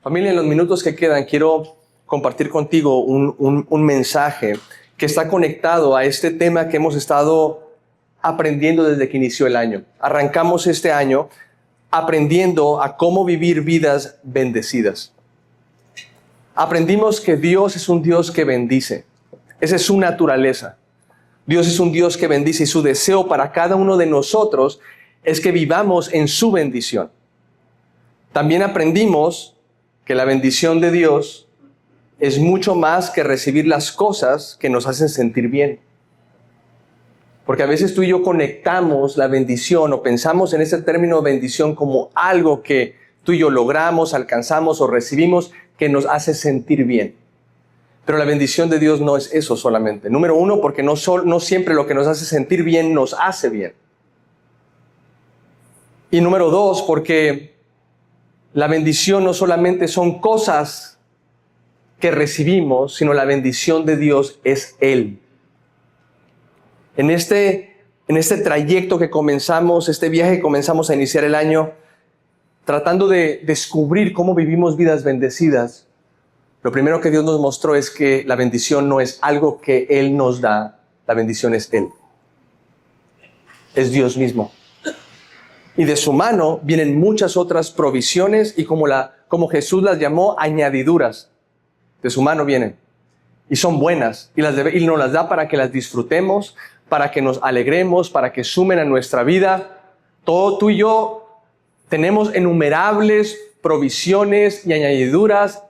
Familia, en los minutos que quedan quiero compartir contigo un mensaje que está conectado a este tema que hemos estado aprendiendo desde que inició el año. Arrancamos este año aprendiendo a cómo vivir vidas bendecidas. Aprendimos que Dios es un Dios que bendice. Esa es su naturaleza. Dios es un Dios que bendice y su deseo para cada uno de nosotros es que vivamos en su bendición. También aprendimos que la bendición de Dios es mucho más que recibir las cosas que nos hacen sentir bien. Porque a veces tú y yo conectamos la bendición o pensamos en ese término bendición como algo que tú y yo logramos, alcanzamos o recibimos que nos hace sentir bien. Pero la bendición de Dios no es eso solamente. Número uno, porque no siempre lo que nos hace sentir bien nos hace bien. Y número dos, porque la bendición no solamente son cosas que recibimos, sino la bendición de Dios es Él. En este trayecto que comenzamos, este viaje que comenzamos a iniciar el año, tratando de descubrir cómo vivimos vidas bendecidas, lo primero que Dios nos mostró es que la bendición no es algo que Él nos da, la bendición es Él. Es Dios mismo. Y de su mano vienen muchas otras provisiones y como Jesús las llamó, añadiduras. De su mano vienen. Y son buenas. Y nos las da para que las disfrutemos, para que nos alegremos, para que sumen a nuestra vida. Todo tú y yo tenemos innumerables provisiones y añadiduras,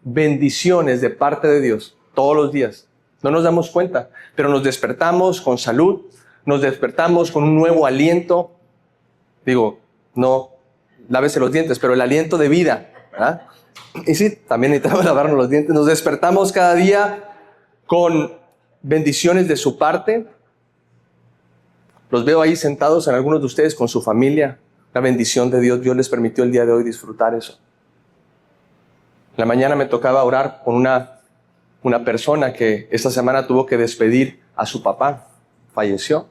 bendiciones de parte de Dios todos los días. No nos damos cuenta, pero nos despertamos con salud, nos despertamos con un nuevo aliento. Digo, no lávese los dientes, pero el aliento de vida, ¿verdad? Y sí, también necesitamos lavarnos los dientes. Nos despertamos cada día con bendiciones de su parte. Los veo ahí sentados en algunos de ustedes con su familia. La bendición de Dios, Dios les permitió el día de hoy disfrutar eso. En la mañana me tocaba orar con una persona que esta semana tuvo que despedir a su papá. Falleció.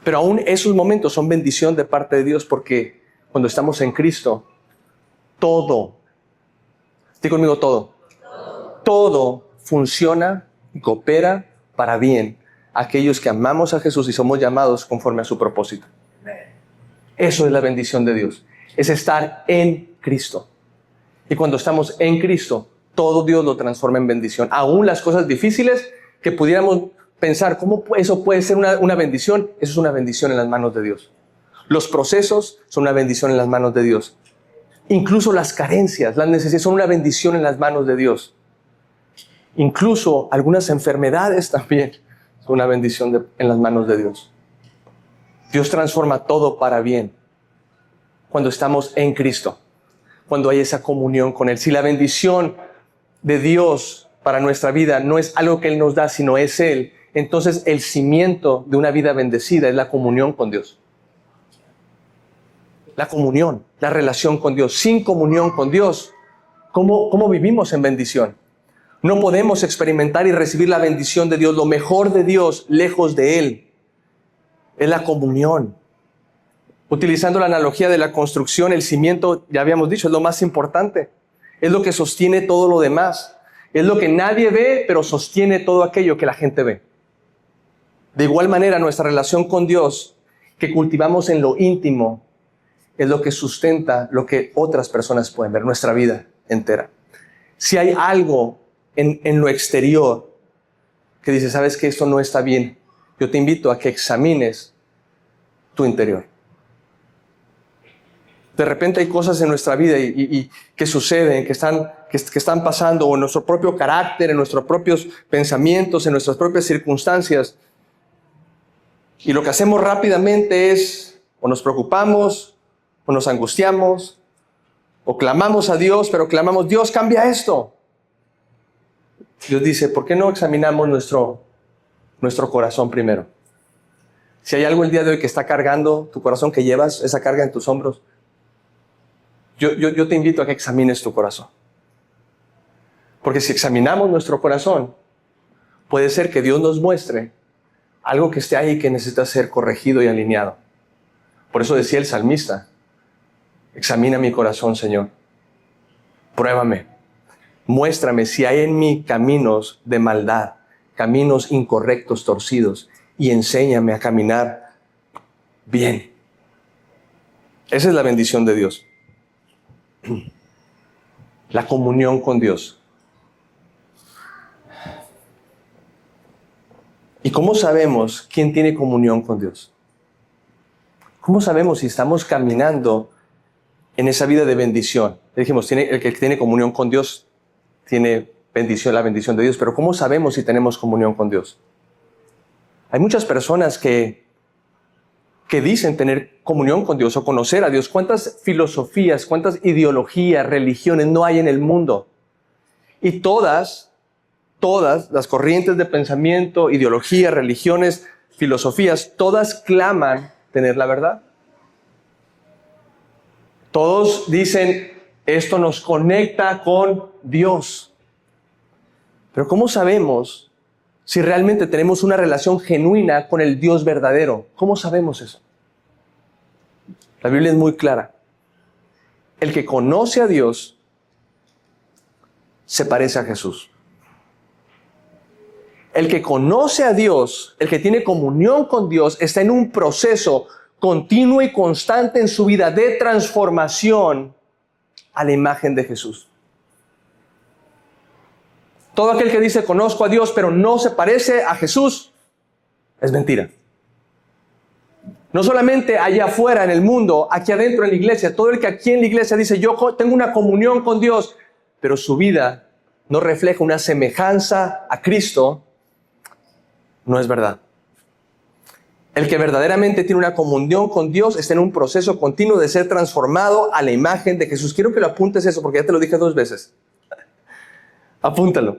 Pero aún esos momentos son bendición de parte de Dios porque cuando estamos en Cristo, todo, estoy conmigo todo funciona y coopera para bien a aquellos que amamos a Jesús y somos llamados conforme a su propósito. Eso es la bendición de Dios, es estar en Cristo. Y cuando estamos en Cristo, todo Dios lo transforma en bendición. Aún las cosas difíciles que pudiéramos pensar, ¿cómo eso puede ser una bendición? Eso es una bendición en las manos de Dios. Los procesos son una bendición en las manos de Dios. Incluso las carencias, las necesidades son una bendición en las manos de Dios. Incluso algunas enfermedades también son una bendición en las manos de Dios. Dios transforma todo para bien cuando estamos en Cristo, cuando hay esa comunión con Él. Si la bendición de Dios para nuestra vida no es algo que Él nos da, sino es Él, entonces el cimiento de una vida bendecida es la comunión con Dios. La comunión, la relación con Dios. Sin comunión con Dios, ¿cómo vivimos en bendición? No podemos experimentar y recibir la bendición de Dios, lo mejor de Dios, lejos de Él. Es la comunión. Utilizando la analogía de la construcción, el cimiento, ya habíamos dicho, es lo más importante. Es lo que sostiene todo lo demás. Es lo que nadie ve, pero sostiene todo aquello que la gente ve. De igual manera, nuestra relación con Dios, que cultivamos en lo íntimo, es lo que sustenta lo que otras personas pueden ver, nuestra vida entera. Si hay algo en lo exterior que dice, ¿sabes que esto no está bien? Yo te invito a que examines tu interior. De repente hay cosas en nuestra vida y que suceden, que están pasando, o en nuestro propio carácter, en nuestros propios pensamientos, en nuestras propias circunstancias. Y lo que hacemos rápidamente es, o nos preocupamos, o nos angustiamos, o clamamos a Dios, pero clamamos, Dios, cambia esto. Dios dice, ¿por qué no examinamos nuestro corazón primero? Si hay algo el día de hoy que está cargando tu corazón, que llevas esa carga en tus hombros, yo te invito a que examines tu corazón. Porque si examinamos nuestro corazón, puede ser que Dios nos muestre algo que esté ahí que necesita ser corregido y alineado. Por eso decía el salmista, examina mi corazón, Señor, Pruébame. Muéstrame si hay en mí caminos de maldad, caminos incorrectos, torcidos, y enséñame a caminar bien. Esa es la bendición de Dios. La comunión con Dios. ¿Y cómo sabemos quién tiene comunión con Dios? ¿Cómo sabemos si estamos caminando en esa vida de bendición? Le dijimos, el que tiene comunión con Dios tiene bendición, la bendición de Dios. Pero ¿cómo sabemos si tenemos comunión con Dios? Hay muchas personas que dicen tener comunión con Dios o conocer a Dios. ¿Cuántas filosofías, cuántas ideologías, religiones no hay en el mundo? Y todas las corrientes de pensamiento, ideologías, religiones, filosofías, todas claman tener la verdad. Todos dicen, esto nos conecta con Dios. Pero ¿cómo sabemos si realmente tenemos una relación genuina con el Dios verdadero? ¿Cómo sabemos eso? La Biblia es muy clara. El que conoce a Dios se parece a Jesús. El que conoce a Dios, el que tiene comunión con Dios, está en un proceso continuo y constante en su vida de transformación a la imagen de Jesús. Todo aquel que dice conozco a Dios pero no se parece a Jesús es mentira. No solamente allá afuera en el mundo, aquí adentro en la iglesia, todo el que aquí en la iglesia dice yo tengo una comunión con Dios, pero su vida no refleja una semejanza a Cristo, no es verdad. El que verdaderamente tiene una comunión con Dios está en un proceso continuo de ser transformado a la imagen de Jesús. Quiero que lo apuntes eso porque ya te lo dije 2 veces. Apúntalo.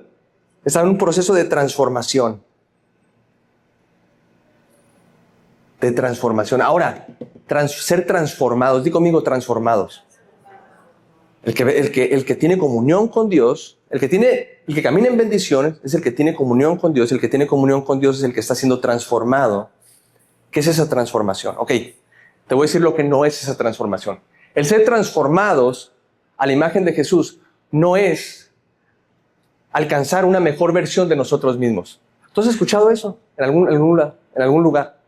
Está en un proceso de transformación. De transformación. Ahora, ser transformados. Di conmigo transformados. El que tiene comunión con Dios, el que camina en bendiciones, es el que tiene comunión con Dios. El que tiene comunión con Dios es el que está siendo transformado. ¿Qué es esa transformación? Ok, te voy a decir lo que no es esa transformación. El ser transformados a la imagen de Jesús no es alcanzar una mejor versión de nosotros mismos. ¿Tú has escuchado eso en algún lugar?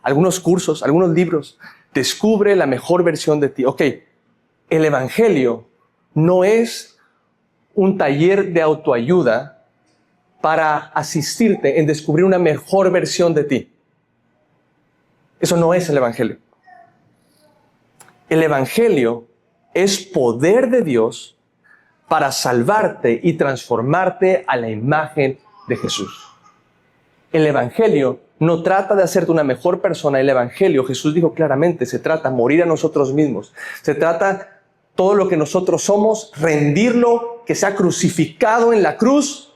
Algunos cursos, algunos libros. Descubre la mejor versión de ti. Ok, el Evangelio no es un taller de autoayuda para asistirte en descubrir una mejor versión de ti. Eso no es el Evangelio. El Evangelio es poder de Dios para salvarte y transformarte a la imagen de Jesús. El Evangelio no trata de hacerte una mejor persona. El Evangelio, Jesús dijo claramente, se trata de morir a nosotros mismos. Se trata todo lo que nosotros somos, rendirlo, que sea crucificado en la cruz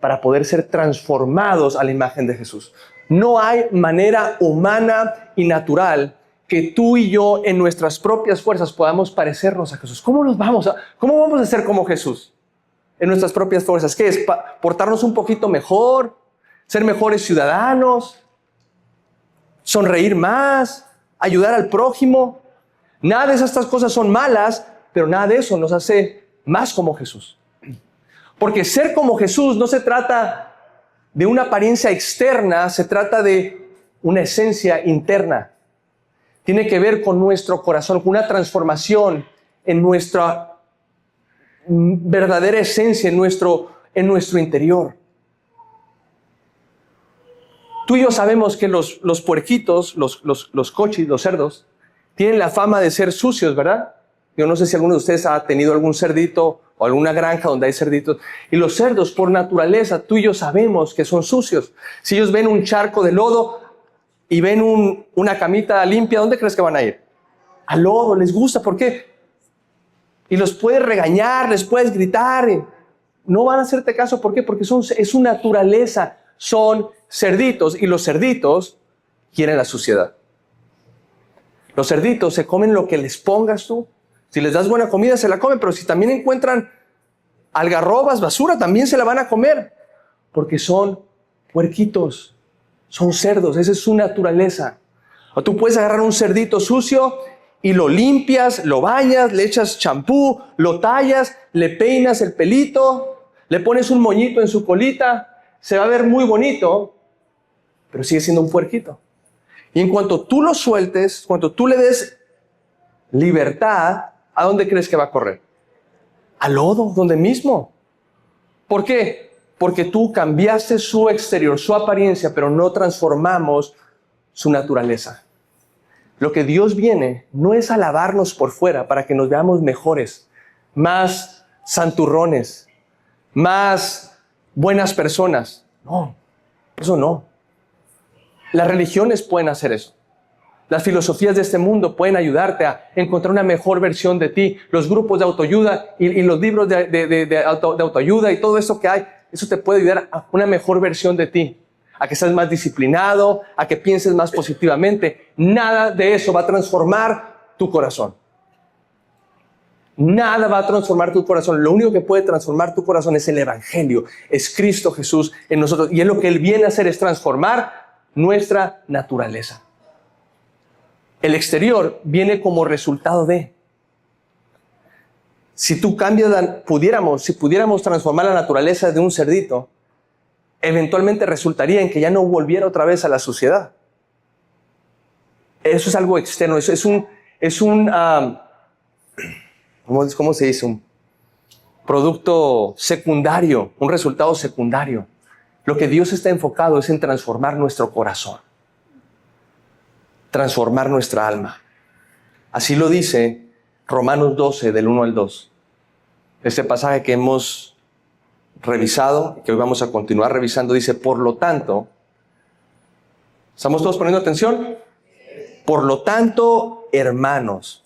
para poder ser transformados a la imagen de Jesús. No hay manera humana y natural que tú y yo en nuestras propias fuerzas podamos parecernos a Jesús. ¿Cómo vamos a ser como Jesús? En nuestras propias fuerzas. ¿Qué es? ¿Portarnos un poquito mejor? ¿Ser mejores ciudadanos? ¿Sonreír más? ¿Ayudar al prójimo? Nada de estas cosas son malas, pero nada de eso nos hace más como Jesús. Porque ser como Jesús no se trata de una apariencia externa, se trata de una esencia interna. Tiene que ver con nuestro corazón, con una transformación en nuestra verdadera esencia, en nuestro interior. Tú y yo sabemos que los puerquitos, los cochis, los cerdos, tienen la fama de ser sucios, ¿verdad? Yo no sé si alguno de ustedes ha tenido algún cerdito o alguna granja donde hay cerditos. Y los cerdos, por naturaleza, tú y yo sabemos que son sucios. Si ellos ven un charco de lodo y ven una camita limpia, ¿dónde crees que van a ir? Al lodo, les gusta. ¿Por qué? Y los puedes regañar, les puedes gritar. No van a hacerte caso. ¿Por qué? Porque es su naturaleza. Son cerditos y los cerditos quieren la suciedad. Los cerditos se comen lo que les pongas tú. Si les das buena comida, se la comen, pero si también encuentran algarrobas, basura, también se la van a comer. Porque son puerquitos, son cerdos, esa es su naturaleza. O tú puedes agarrar un cerdito sucio y lo limpias, lo bañas, le echas champú, lo tallas, le peinas el pelito, le pones un moñito en su colita, se va a ver muy bonito, pero sigue siendo un puerquito. Y en cuanto tú lo sueltes, cuando tú le des libertad, ¿a dónde crees que va a correr? Al lodo, donde mismo. ¿Por qué? Porque tú cambiaste su exterior, su apariencia, pero no transformamos su naturaleza. Lo que Dios viene no es a lavarnos por fuera para que nos veamos mejores, más santurrones, más buenas personas. No, eso no. Las religiones pueden hacer eso. Las filosofías de este mundo pueden ayudarte a encontrar una mejor versión de ti. Los grupos de autoayuda y los libros de autoayuda y todo eso que hay, eso te puede ayudar a una mejor versión de ti. A que seas más disciplinado, a que pienses más positivamente. Nada de eso va a transformar tu corazón. Nada va a transformar tu corazón. Lo único que puede transformar tu corazón es el Evangelio. Es Cristo Jesús en nosotros. Y es lo que Él viene a hacer, es transformar nuestra naturaleza. El exterior viene como resultado de. Si tú cambias, si pudiéramos transformar la naturaleza de un cerdito, eventualmente resultaría en que ya no volviera otra vez a la suciedad. Eso es algo externo. Eso ¿cómo se dice? Un producto secundario, un resultado secundario. Lo que Dios está enfocado es en transformar nuestro corazón, transformar nuestra alma. Así lo dice Romanos 12, del 1 al 2. Este pasaje que hemos revisado, que hoy vamos a continuar revisando, dice, por lo tanto, ¿estamos todos poniendo atención? Por lo tanto, hermanos.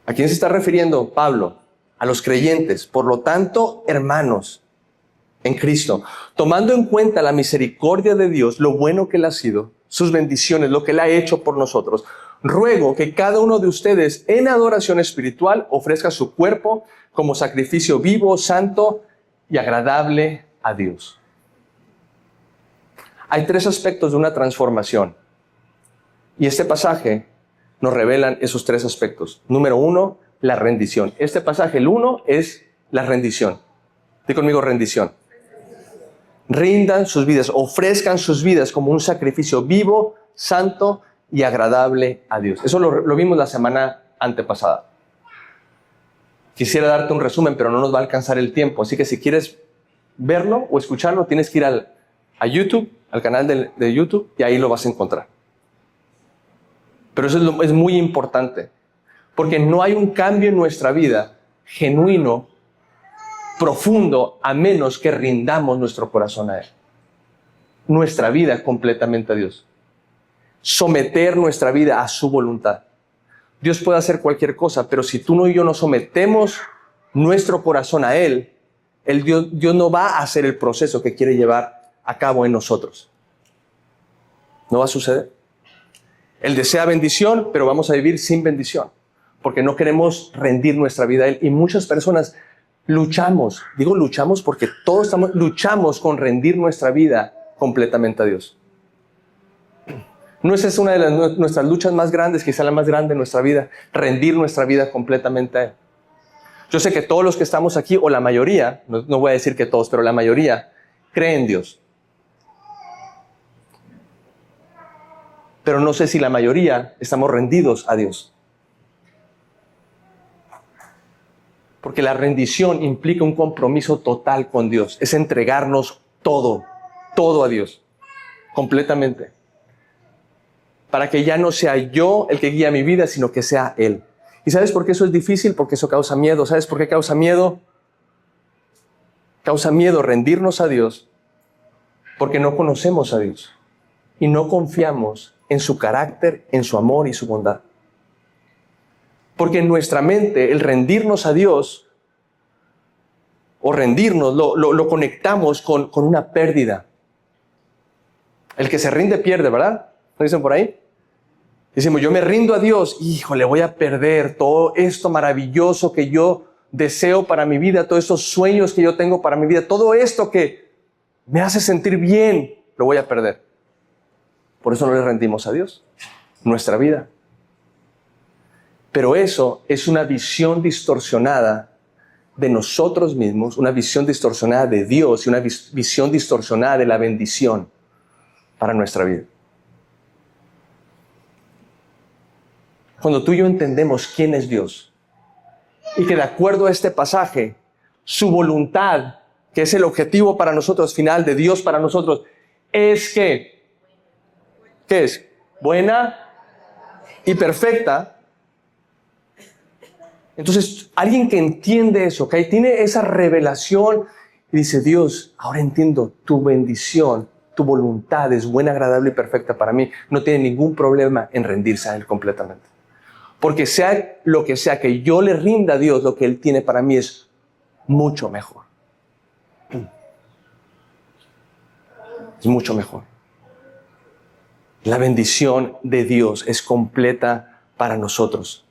¿A quién se está refiriendo Pablo? A los creyentes. Por lo tanto, hermanos, en Cristo, tomando en cuenta la misericordia de Dios, lo bueno que Él ha sido, sus bendiciones, lo que Él ha hecho por nosotros, ruego que cada uno de ustedes en adoración espiritual ofrezca su cuerpo como sacrificio vivo, santo y agradable a Dios. Hay 3 aspectos de una transformación y este pasaje nos revelan esos 3 aspectos. Número 1, la rendición. Este pasaje, el 1, es la rendición. Dí conmigo, rendición. Rindan sus vidas, ofrezcan sus vidas como un sacrificio vivo, santo y agradable a Dios. Eso lo vimos la semana antepasada. Quisiera darte un resumen, pero no nos va a alcanzar el tiempo. Así que si quieres verlo o escucharlo, tienes que ir a YouTube, al canal de YouTube, y ahí lo vas a encontrar. Pero eso es muy importante, porque no hay un cambio en nuestra vida genuino, profundo, a menos que rindamos nuestro corazón a Él. Nuestra vida completamente a Dios. Someter nuestra vida a su voluntad. Dios puede hacer cualquier cosa, pero si tú y yo no sometemos nuestro corazón a Él, Dios no va a hacer el proceso que quiere llevar a cabo en nosotros. No va a suceder. Él desea bendición, pero vamos a vivir sin bendición, porque no queremos rendir nuestra vida a Él. Y muchas personas luchamos porque todos luchamos con rendir nuestra vida completamente a Dios. ¿No es esa una de nuestras luchas más grandes, quizá la más grande de nuestra vida? Rendir nuestra vida completamente a Él. Yo sé que todos los que estamos aquí, o la mayoría, no voy a decir que todos, pero la mayoría, creen en Dios. Pero no sé si la mayoría estamos rendidos a Dios. Porque la rendición implica un compromiso total con Dios. Es entregarnos todo a Dios, completamente. Para que ya no sea yo el que guía mi vida, sino que sea Él. ¿Y sabes por qué eso es difícil? Porque eso causa miedo. ¿Sabes por qué causa miedo? Causa miedo rendirnos a Dios porque no conocemos a Dios y no confiamos en su carácter, en su amor y su bondad. Porque en nuestra mente el rendirnos a Dios o rendirnos lo conectamos con una pérdida. El que se rinde pierde, ¿verdad? ¿Lo dicen por ahí? Decimos, yo me rindo a Dios, híjole, voy a perder todo esto maravilloso que yo deseo para mi vida, todos estos sueños que yo tengo para mi vida, todo esto que me hace sentir bien, lo voy a perder. Por eso no le rendimos a Dios nuestra vida. Pero eso es una visión distorsionada de nosotros mismos, una visión distorsionada de Dios y una visión distorsionada de la bendición para nuestra vida. Cuando tú y yo entendemos quién es Dios y que de acuerdo a este pasaje, su voluntad, que es el objetivo para nosotros final de Dios para nosotros, es que, ¿qué es? Buena y perfecta. Entonces, alguien que entiende eso, que tiene esa revelación y dice, Dios, ahora entiendo tu bendición, tu voluntad es buena, agradable y perfecta para mí. No tiene ningún problema en rendirse a Él completamente. Porque sea lo que sea que yo le rinda a Dios, lo que Él tiene para mí es mucho mejor. Es mucho mejor. La bendición de Dios es completa para nosotros.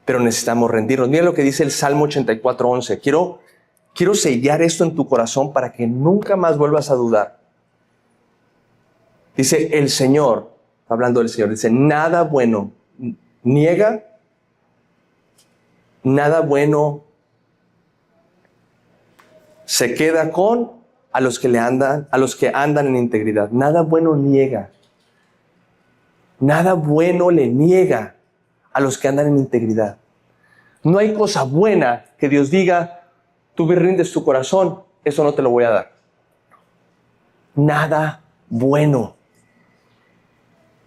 Pero necesitamos rendirnos. Mira lo que dice el Salmo 84:11. Quiero sellar esto en tu corazón para que nunca más vuelvas a dudar. Dice el Señor, hablando del Señor, dice, nada bueno niega, nada bueno se queda con a los que andan en integridad. Nada bueno niega. Nada bueno le niega a los que andan en integridad. No hay cosa buena que Dios diga, tú me rindes tu corazón, eso no te lo voy a dar. Nada bueno.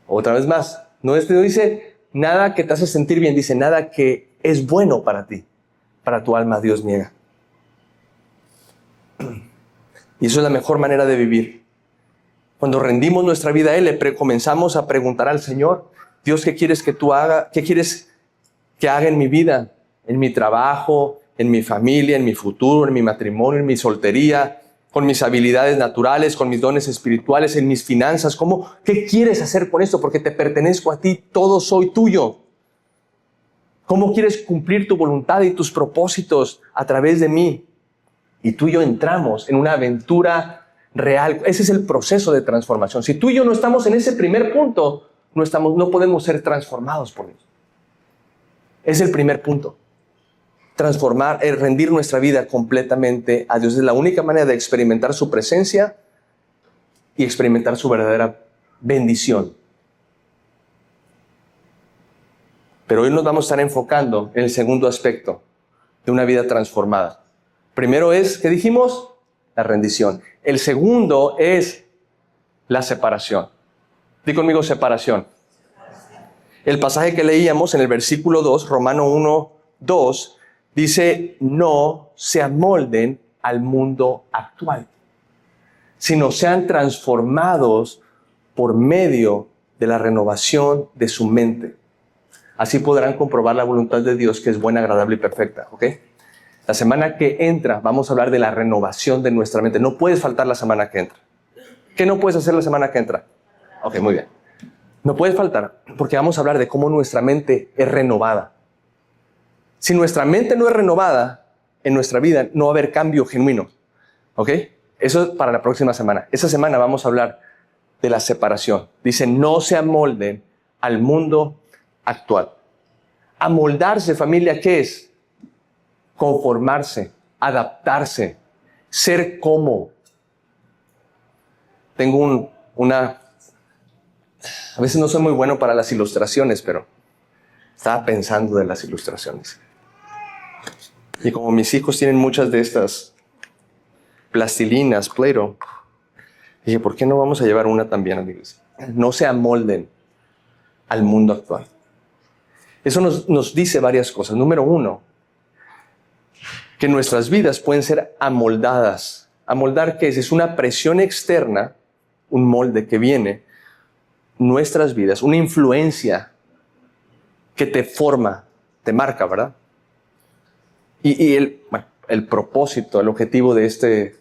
Otra vez más, no dice nada que te hace sentir bien, dice nada que es bueno para ti, para tu alma Dios niega. Y eso es la mejor manera de vivir. Cuando rendimos nuestra vida a Él, comenzamos a preguntar al Señor, Dios, ¿qué quieres que tú haga? ¿Qué quieres que haga en mi vida? En mi trabajo, en mi familia, en mi futuro, en mi matrimonio, en mi soltería, con mis habilidades naturales, con mis dones espirituales, en mis finanzas. ¿Qué quieres hacer con esto? Porque te pertenezco a ti, todo soy tuyo. ¿Cómo quieres cumplir tu voluntad y tus propósitos a través de mí? Y tú y yo entramos en una aventura real. Ese es el proceso de transformación. Si tú y yo no estamos en ese primer punto, no podemos ser transformados por Dios. Es el primer punto. Transformar, rendir nuestra vida completamente a Dios. Es la única manera de experimentar su presencia y experimentar su verdadera bendición. Pero hoy nos vamos a estar enfocando en el segundo aspecto de una vida transformada. Primero es, ¿qué dijimos? La rendición. El segundo es la separación. Di conmigo separación. El pasaje que leíamos en el versículo 2, Romano 1:2, dice, no se amolden al mundo actual, sino sean transformados por medio de la renovación de su mente. Así podrán comprobar la voluntad de Dios, que es buena, agradable y perfecta. ¿Ok? La semana que entra vamos a hablar de la renovación de nuestra mente. No puedes faltar la semana que entra. ¿Qué no puedes hacer la semana que entra? Ok, muy bien. No puedes faltar porque vamos a hablar de cómo nuestra mente es renovada. Si nuestra mente no es renovada en nuestra vida, no va a haber cambio genuino. ¿Ok? Eso es para la próxima semana. Esa semana vamos a hablar de la separación. Dice, no se amolden al mundo actual. Amoldarse, familia, ¿qué es? Conformarse, adaptarse, ser como. Tengo a veces no soy muy bueno para las ilustraciones, pero estaba pensando de las ilustraciones. Y como mis hijos tienen muchas de estas plastilinas, Play-Doh, dije, ¿por qué no vamos a llevar una también a la iglesia? No se amolden al mundo actual. Eso nos dice varias cosas. Número uno, que nuestras vidas pueden ser amoldadas. ¿Amoldar qué es? Es una presión externa, un molde que viene, nuestras vidas, una influencia que te forma, te marca, ¿verdad? Y el propósito, el objetivo de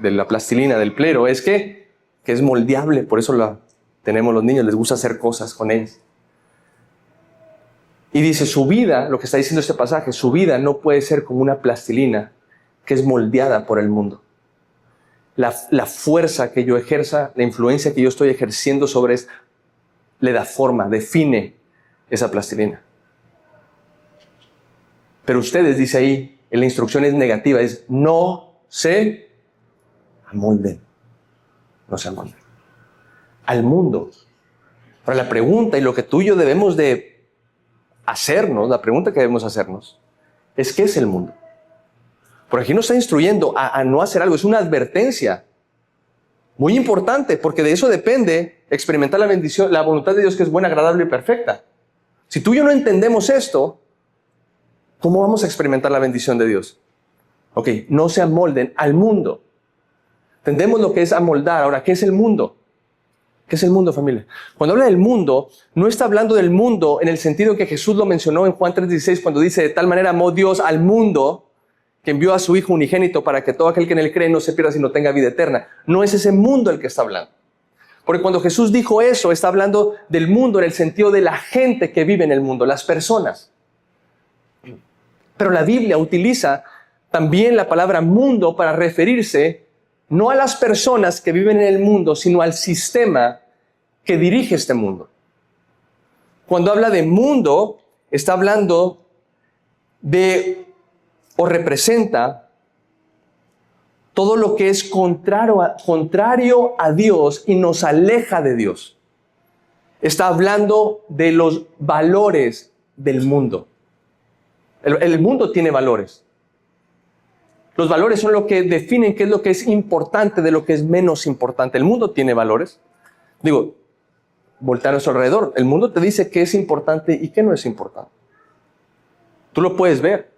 la plastilina, del Play-Doh, es que es moldeable. Por eso tenemos los niños, les gusta hacer cosas con ellos. Y dice, su vida, lo que está diciendo este pasaje, su vida no puede ser como una plastilina que es moldeada por el mundo. La fuerza que yo ejerza, la influencia que yo estoy ejerciendo sobre esto, le da forma, define esa plastilina. Pero ustedes, dice ahí, en la instrucción es negativa, es no se amolden. No se amolden al mundo. Ahora la pregunta y lo que tú y yo debemos de hacernos, la pregunta que debemos hacernos es ¿qué es el mundo? Porque aquí nos está instruyendo a no hacer algo, es una advertencia muy importante, porque de eso depende experimentar la bendición, la voluntad de Dios que es buena, agradable y perfecta. Si tú y yo no entendemos esto, ¿cómo vamos a experimentar la bendición de Dios? Ok, no se amolden al mundo. Entendemos lo que es amoldar. Ahora, ¿qué es el mundo? ¿Qué es el mundo, familia? Cuando habla del mundo, no está hablando del mundo en el sentido que Jesús lo mencionó en Juan 3:16, cuando dice, de tal manera amó Dios al mundo, que envió a su Hijo unigénito para que todo aquel que en él cree no se pierda, sino tenga vida eterna. No es ese mundo el que está hablando. Porque cuando Jesús dijo eso, está hablando del mundo en el sentido de la gente que vive en el mundo, las personas. Pero la Biblia utiliza también la palabra mundo para referirse no a las personas que viven en el mundo, sino al sistema que dirige este mundo. Cuando habla de mundo, está hablando de o representa todo lo que es contrario a Dios y nos aleja de Dios. Está hablando de los valores del mundo. El mundo tiene valores. Los valores son lo que definen qué es lo que es importante de lo que es menos importante. El mundo tiene valores. Digo, voltea a nuestro alrededor. El mundo te dice qué es importante y qué no es importante. Tú lo puedes ver.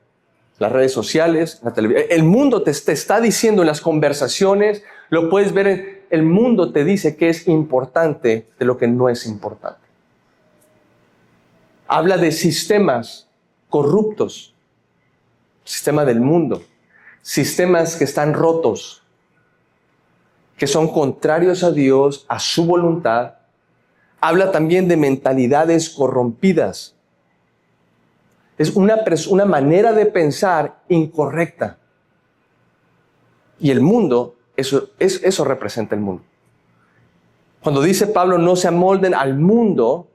Las redes sociales, la televisión. El mundo te está diciendo en las conversaciones, lo puedes ver. El mundo te dice qué es importante de lo que no es importante. Habla de sistemas corruptos. Sistema del mundo. Sistemas que están rotos, que son contrarios a Dios, a su voluntad. Habla también de mentalidades corrompidas. Es una manera de pensar incorrecta. Y el mundo, eso representa el mundo. Cuando dice Pablo, no se amolden al mundo,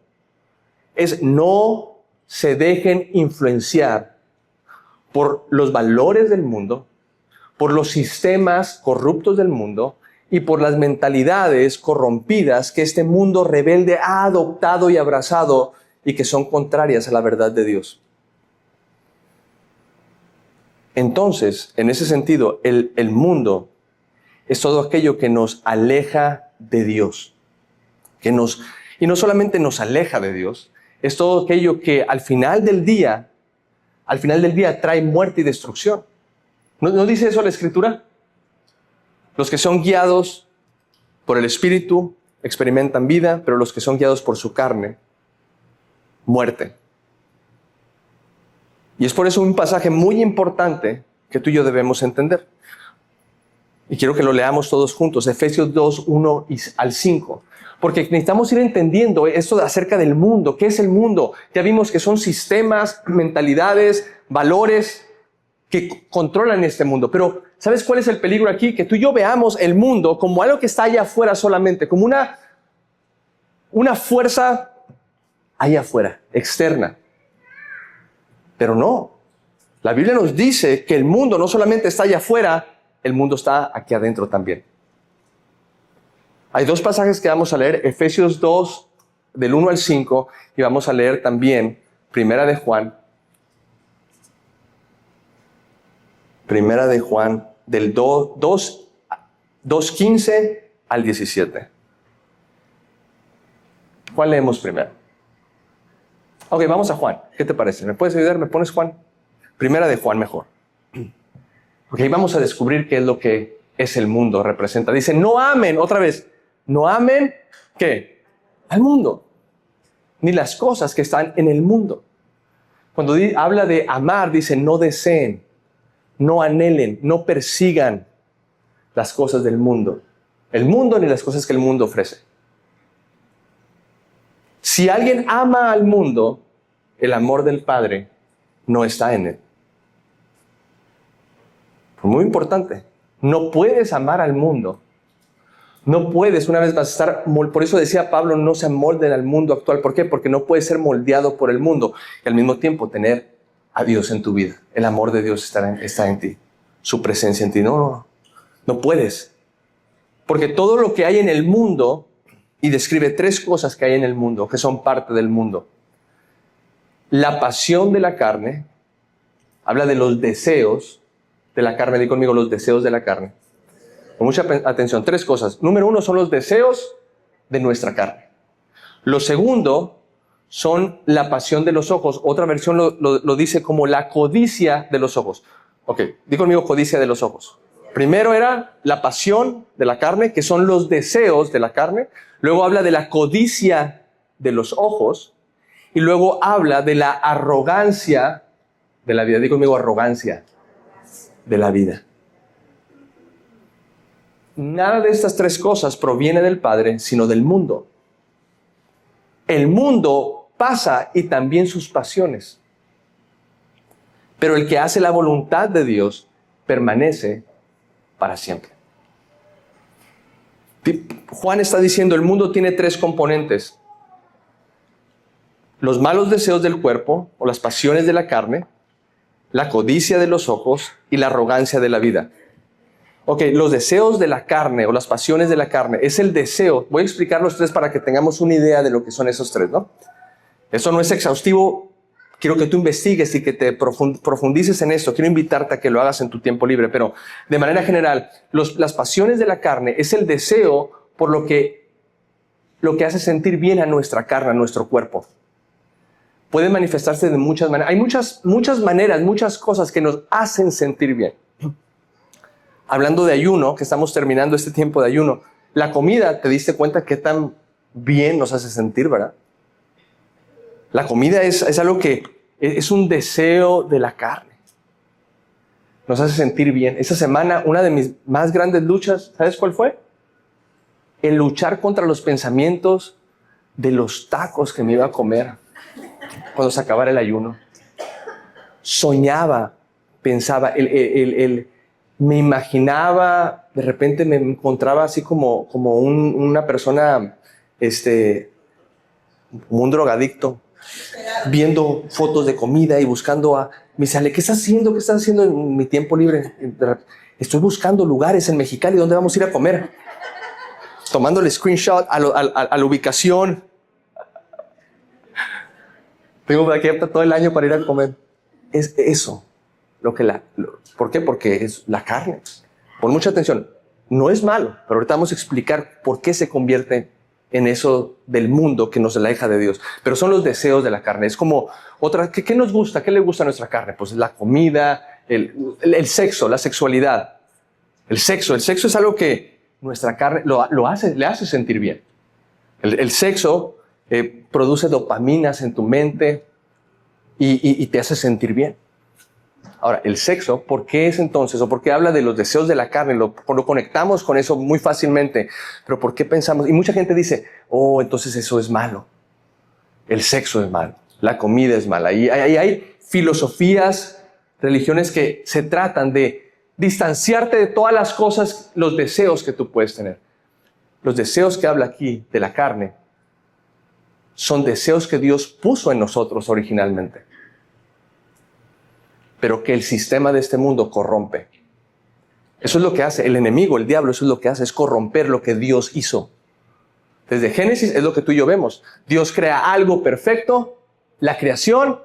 es no se dejen influenciar por los valores del mundo, por los sistemas corruptos del mundo y por las mentalidades corrompidas que este mundo rebelde ha adoptado y abrazado y que son contrarias a la verdad de Dios. Entonces, en ese sentido, el mundo es todo aquello que nos aleja de Dios. Y no solamente nos aleja de Dios, es todo aquello que al final del día trae muerte y destrucción. ¿No dice eso la Escritura? Los que son guiados por el Espíritu experimentan vida, pero los que son guiados por su carne, muerte. Y es por eso un pasaje muy importante que tú y yo debemos entender. Y quiero que lo leamos todos juntos, Efesios 2, 1 al 5. Porque necesitamos ir entendiendo esto acerca del mundo. ¿Qué es el mundo? Ya vimos que son sistemas, mentalidades, valores que controlan este mundo. Pero ¿sabes cuál es el peligro aquí? Que tú y yo veamos el mundo como algo que está allá afuera solamente, como una fuerza allá afuera, externa. Pero no. La Biblia nos dice que el mundo no solamente está allá afuera, el mundo está aquí adentro también. Hay dos pasajes que vamos a leer, Efesios 2, del 1 al 5, y vamos a leer también Primera de Juan, del 2:15 al 17. ¿Cuál leemos primero? Ok, vamos a Juan. ¿Qué te parece? ¿Me puedes ayudar? ¿Me pones Juan? Primera de Juan mejor. Ok, vamos a descubrir qué es lo que es el mundo, representa. Dice, no amen, otra vez, no amen, ¿qué? Al mundo, ni las cosas que están en el mundo. Cuando habla de amar, dice, no deseen, no anhelen, no persigan las cosas del mundo. El mundo ni las cosas que el mundo ofrece. Si alguien ama al mundo, el amor del Padre no está en él. Muy importante. No puedes amar al mundo. No puedes, una vez más, por eso decía Pablo, no se amolden al mundo actual. ¿Por qué? Porque no puedes ser moldeado por el mundo y al mismo tiempo tener a Dios en tu vida. El amor de Dios está en ti, su presencia en ti. No puedes. Porque todo lo que hay en el mundo, y describe 3 cosas que hay en el mundo, que son parte del mundo. La pasión de la carne, habla de los deseos de la carne. Di conmigo, los deseos de la carne. Con mucha atención, 3 cosas. Número 1 son los deseos de nuestra carne. Lo segundo son la pasión de los ojos. Otra versión lo dice como la codicia de los ojos. Ok, di conmigo codicia de los ojos. Primero era la pasión de la carne, que son los deseos de la carne. Luego habla de la codicia de los ojos. Y luego habla de la arrogancia de la vida. Di conmigo arrogancia de la vida. Nada de estas 3 cosas proviene del Padre, sino del mundo. El mundo pasa y también sus pasiones. Pero el que hace la voluntad de Dios permanece para siempre. Juan está diciendo, el mundo tiene 3 componentes. Los malos deseos del cuerpo o las pasiones de la carne, la codicia de los ojos y la arrogancia de la vida. Ok, los deseos de la carne o las pasiones de la carne es el deseo. Voy a explicar los 3 para que tengamos una idea de lo que son esos 3, ¿no? Eso no es exhaustivo. Quiero que tú investigues y que te profundices en esto. Quiero invitarte a que lo hagas en tu tiempo libre. Pero de manera general, las pasiones de la carne es el deseo por lo que hace sentir bien a nuestra carne, a nuestro cuerpo. Puede manifestarse de muchas maneras. Hay muchas maneras, muchas cosas que nos hacen sentir bien. Hablando de ayuno, que estamos terminando este tiempo de ayuno, la comida, ¿te diste cuenta qué tan bien nos hace sentir, verdad? La comida es algo que es un deseo de la carne. Nos hace sentir bien. Esta semana, una de mis más grandes luchas, ¿sabes cuál fue? El luchar contra los pensamientos de los tacos que me iba a comer cuando se acabara el ayuno. Soñaba, pensaba, me imaginaba, de repente me encontraba así como una persona, como un drogadicto, viendo fotos de comida y buscando me sale, ¿qué estás haciendo? ¿Qué estás haciendo en mi tiempo libre? Estoy buscando lugares en Mexicali donde vamos a ir a comer. Tomándole screenshot a la ubicación. Tengo aquí todo el año para ir a comer. Es eso. ¿Por qué? Porque es la carne. Pon mucha atención. No es malo, pero ahorita vamos a explicar por qué se convierte en eso del mundo que nos aleja de Dios. Pero son los deseos de la carne. Es como otra. ¿Qué nos gusta? ¿Qué le gusta a nuestra carne? Pues la comida, el sexo, la sexualidad. El sexo es algo que nuestra carne le hace sentir bien. El sexo produce dopaminas en tu mente y te hace sentir bien. Ahora, el sexo, ¿por qué es entonces? ¿O por qué habla de los deseos de la carne? Lo conectamos con eso muy fácilmente. Pero ¿por qué pensamos? Y mucha gente dice, entonces eso es malo. El sexo es malo. La comida es mala. Y hay filosofías, religiones que se tratan de distanciarte de todas las cosas, los deseos que tú puedes tener. Los deseos que habla aquí de la carne son deseos que Dios puso en nosotros originalmente, pero que el sistema de este mundo corrompe. Eso es lo que hace el enemigo, el diablo, eso es lo que hace, es corromper lo que Dios hizo. Desde Génesis es lo que tú y yo vemos. Dios crea algo perfecto, la creación,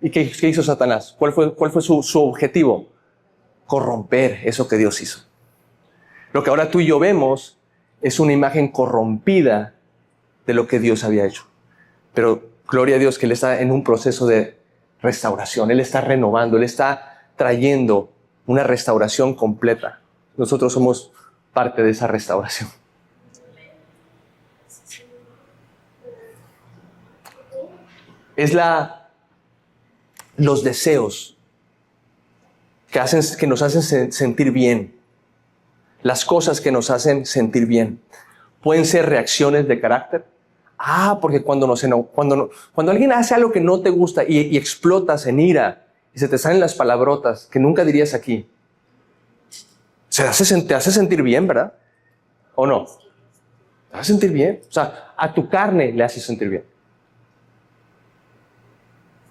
¿y qué hizo Satanás? ¿Cuál fue su objetivo? Corromper eso que Dios hizo. Lo que ahora tú y yo vemos es una imagen corrompida de lo que Dios había hecho. Pero gloria a Dios que Él está en un proceso de restauración. Él está renovando, Él está trayendo una restauración completa. Nosotros somos parte de esa restauración. Es los deseos que nos hacen sentir bien. Las cosas que nos hacen sentir bien. Pueden ser reacciones de carácter. Porque cuando alguien hace algo que no te gusta y explotas en ira y se te salen las palabrotas que nunca dirías aquí, te hace sentir bien, ¿verdad? ¿O no? ¿Te vas a sentir bien? O sea, a tu carne le hace sentir bien.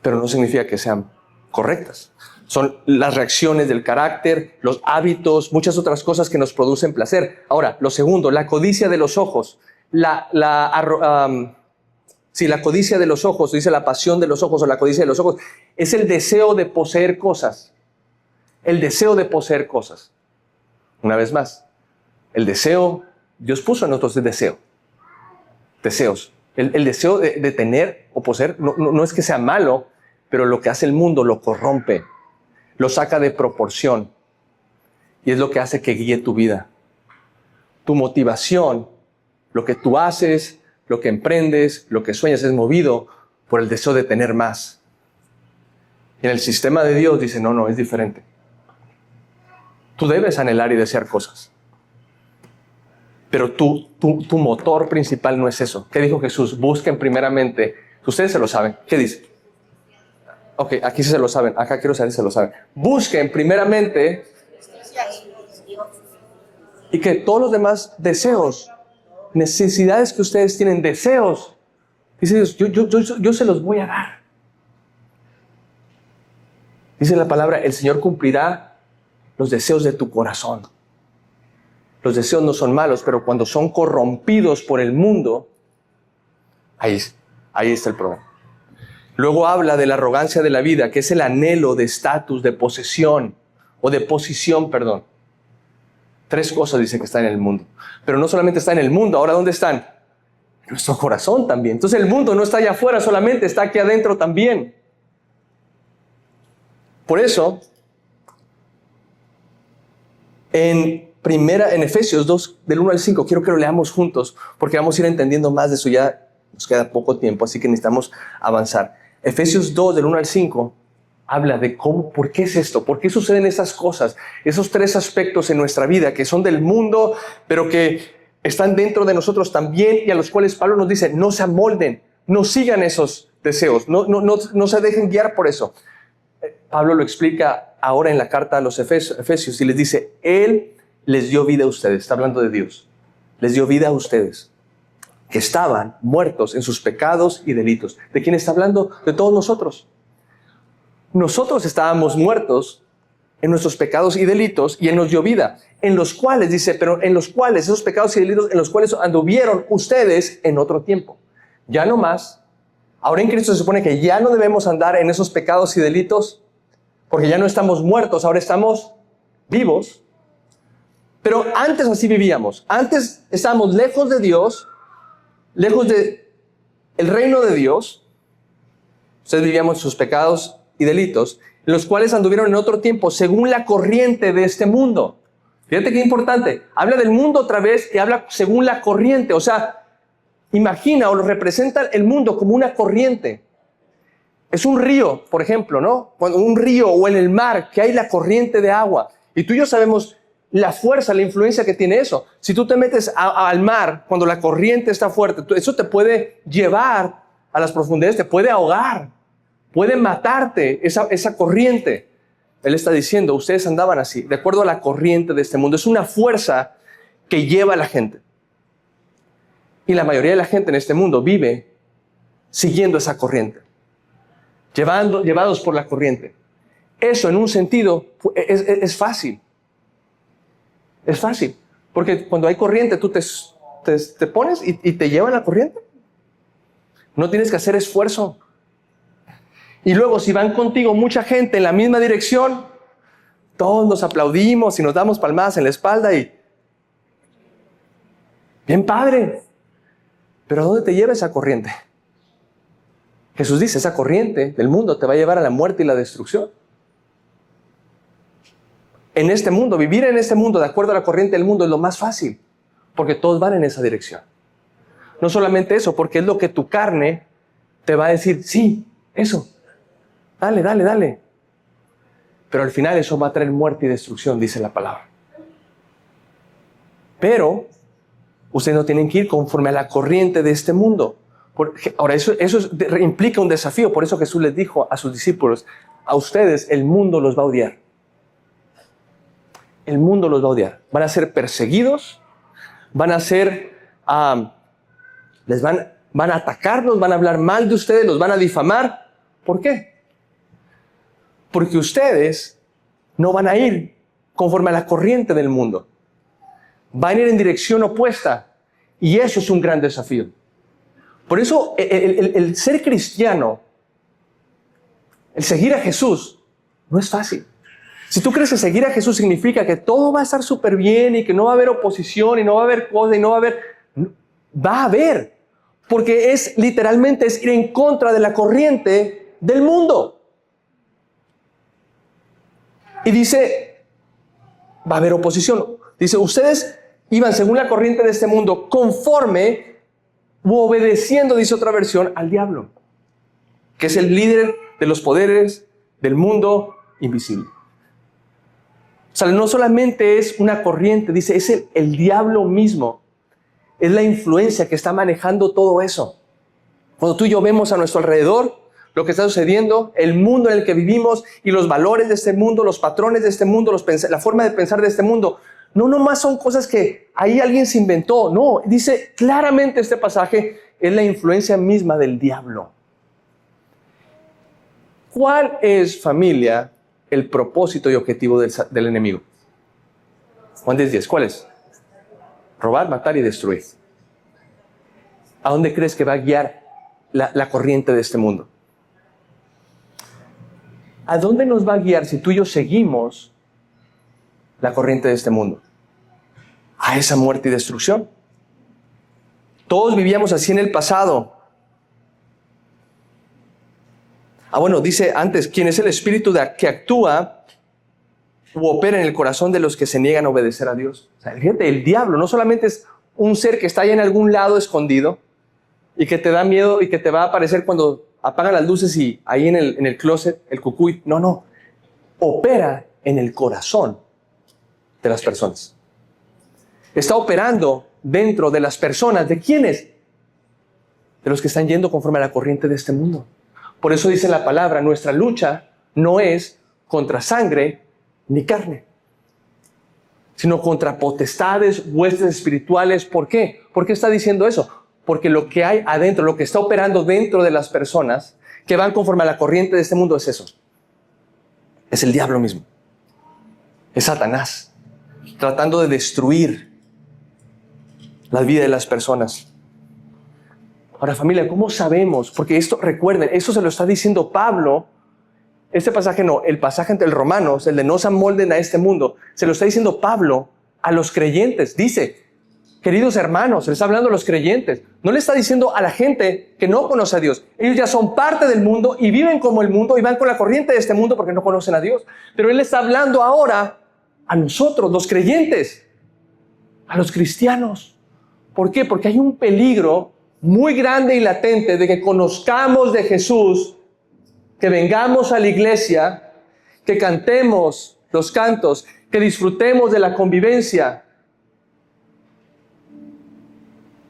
Pero no significa que sean correctas. Son las reacciones del carácter, los hábitos, muchas otras cosas que nos producen placer. Ahora, lo segundo, la codicia de los ojos. La codicia de los ojos, dice la pasión de los ojos o la codicia de los ojos, es el deseo de poseer cosas. El deseo de poseer cosas. Una vez más, el deseo, Dios puso en nosotros el deseo. Deseos. El deseo de tener o poseer no es que sea malo, pero lo que hace el mundo lo corrompe, lo saca de proporción y es lo que hace que guíe tu vida. Tu motivación, lo que tú haces, lo que emprendes, lo que sueñas es movido por el deseo de tener más. Y en el sistema de Dios dice, no, es diferente. Tú debes anhelar y desear cosas. Pero tu motor principal no es eso. ¿Qué dijo Jesús? Busquen primeramente. Ustedes se lo saben. ¿Qué dice? Ok, aquí sí se lo saben. Acá quiero saber si se lo saben. Busquen primeramente. Y que todos los demás deseos, necesidades que ustedes tienen, deseos, dice Dios, yo se los voy a dar. Dice la palabra, el Señor cumplirá los deseos de tu corazón. Los deseos no son malos, pero cuando son corrompidos por el mundo, ahí está el problema. Luego habla de la arrogancia de la vida, que es el anhelo de estatus, de posesión, o de posición, perdón. 3 cosas dice que están en el mundo. Pero no solamente está en el mundo, ¿ahora dónde están? En nuestro corazón también. Entonces el mundo no está allá afuera solamente, está aquí adentro también. Por eso, en Efesios 2, del 1 al 5, quiero que lo leamos juntos, porque vamos a ir entendiendo más de eso. Ya nos queda poco tiempo, así que necesitamos avanzar. Efesios 2, del 1 al 5, habla de por qué es esto, por qué suceden esas cosas, esos 3 aspectos en nuestra vida que son del mundo, pero que están dentro de nosotros también y a los cuales Pablo nos dice, no se amolden, no sigan esos deseos, no se dejen guiar por eso. Pablo lo explica ahora en la carta a los Efesios y les dice, Él les dio vida a ustedes, está hablando de Dios, les dio vida a ustedes, que estaban muertos en sus pecados y delitos. ¿De quién está hablando? De todos nosotros. Nosotros estábamos muertos en nuestros pecados y delitos y Él nos dio vida, en los cuales, dice, pero en los cuales, esos pecados y delitos, en los cuales anduvieron ustedes en otro tiempo. Ya no más. Ahora en Cristo se supone que ya no debemos andar en esos pecados y delitos, porque ya no estamos muertos, ahora estamos vivos. Pero antes así vivíamos. Antes estábamos lejos de Dios, lejos del reino de Dios. Ustedes vivían sus pecados y delitos, en los cuales anduvieron en otro tiempo, según la corriente de este mundo. Fíjate qué importante. Habla del mundo otra vez y habla según la corriente. O sea, imagina o lo representa el mundo como una corriente. Es un río, por ejemplo, ¿no? Cuando un río o en el mar, que hay la corriente de agua. Y tú y yo sabemos la fuerza, la influencia que tiene eso. Si tú te metes al mar cuando la corriente está fuerte, eso te puede llevar a las profundidades, te puede ahogar, puede matarte esa corriente. Él está diciendo, ustedes andaban así, de acuerdo a la corriente de este mundo. Es una fuerza que lleva a la gente. Y la mayoría de la gente en este mundo vive siguiendo esa corriente, llevados por la corriente. Eso en un sentido es fácil. Es fácil, porque cuando hay corriente tú te pones y te llevan la corriente. No tienes que hacer esfuerzo. Y luego si van contigo mucha gente en la misma dirección, todos nos aplaudimos y nos damos palmadas en la espalda y bien padre. Pero ¿a dónde te lleva esa corriente? Jesús dice, esa corriente del mundo te va a llevar a la muerte y la destrucción. En este mundo, vivir en este mundo de acuerdo a la corriente del mundo es lo más fácil, porque todos van en esa dirección. No solamente eso, porque es lo que tu carne te va a decir, sí, eso, dale, dale, dale. Pero al final eso va a traer muerte y destrucción, dice la palabra. Pero ustedes no tienen que ir conforme a la corriente de este mundo. Ahora, eso implica un desafío. Por eso Jesús les dijo a sus discípulos, a ustedes el mundo los va a odiar. El mundo los va a odiar. Van a ser perseguidos, van a ser, van a atacarlos, van a hablar mal de ustedes, los van a difamar. ¿Por qué? Porque ustedes no van a ir conforme a la corriente del mundo. Van a ir en dirección opuesta. Y eso es un gran desafío. Por eso el ser cristiano, el seguir a Jesús, no es fácil. Si tú crees que seguir a Jesús significa que todo va a estar súper bien y que no va a haber oposición y no va a haber cosas y no va a haber... Va a haber. Porque literalmente es ir en contra de la corriente del mundo. Y dice, va a haber oposición. Dice, ustedes iban según la corriente de este mundo, conforme u obedeciendo, dice otra versión, al diablo, que es el líder de los poderes del mundo invisible. O sea, no solamente es una corriente, dice, es el diablo mismo. Es la influencia que está manejando todo eso. Cuando tú y yo vemos a nuestro alrededor lo que está sucediendo, el mundo en el que vivimos y los valores de este mundo, los patrones de este mundo, la forma de pensar de este mundo, no nomás son cosas que ahí alguien se inventó. No, dice claramente este pasaje, es la influencia misma del diablo. ¿Cuál es, familia, el propósito y objetivo del enemigo? Juan 10:10, ¿cuál es? Robar, matar y destruir. ¿A dónde crees que va a guiar la corriente de este mundo? ¿A dónde nos va a guiar si tú y yo seguimos la corriente de este mundo? A esa muerte y destrucción. Todos vivíamos así en el pasado. Bueno, dice antes, ¿quién es el espíritu que actúa u opera en el corazón de los que se niegan a obedecer a Dios? O sea, fíjate, el diablo no solamente es un ser que está ahí en algún lado escondido y que te da miedo y que te va a aparecer cuando apagan las luces y ahí en el closet, el cucuy. No. Opera en el corazón de las personas. Está operando dentro de las personas. ¿De quiénes? De los que están yendo conforme a la corriente de este mundo. Por eso dice la palabra, nuestra lucha no es contra sangre ni carne, sino contra potestades, huestes espirituales. ¿Por qué? ¿Por qué está diciendo eso? Porque lo que hay adentro, lo que está operando dentro de las personas que van conforme a la corriente de este mundo es eso. Es el diablo mismo. Es Satanás, tratando de destruir la vida de las personas. Ahora, familia, ¿cómo sabemos? Porque esto, recuerden, eso se lo está diciendo Pablo. Este pasaje no, el pasaje entre el Romanos, el de no se amolden a este mundo, se lo está diciendo Pablo a los creyentes. Dice, queridos hermanos, se les está hablando a los creyentes. No le está diciendo a la gente que no conoce a Dios. Ellos ya son parte del mundo y viven como el mundo y van con la corriente de este mundo porque no conocen a Dios. Pero Él está hablando ahora a nosotros, los creyentes, a los cristianos. ¿Por qué? Porque hay un peligro muy grande y latente de que conozcamos de Jesús, que vengamos a la iglesia, que cantemos los cantos, que disfrutemos de la convivencia,